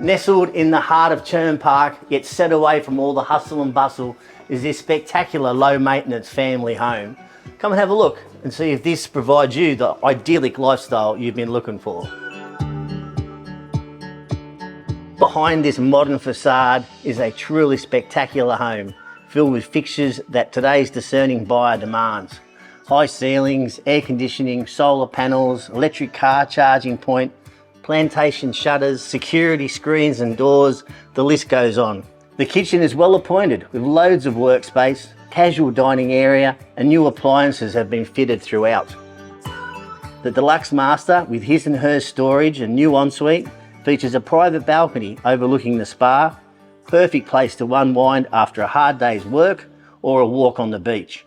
Nestled in the heart of Chirn Park, yet set away from all the hustle and bustle, is this spectacular low maintenance family home. Come and have a look and see if this provides you the idyllic lifestyle you've been looking for. Behind this modern facade is a truly spectacular home, filled with fixtures that today's discerning buyer demands. High ceilings, air conditioning, solar panels, electric car charging point, plantation shutters, security screens and doors, the list goes on. The kitchen is well appointed with loads of workspace, casual dining area and new appliances have been fitted throughout. The deluxe master with his and her storage and new ensuite features a private balcony overlooking the spa, perfect place to unwind after a hard day's work or a walk on the beach.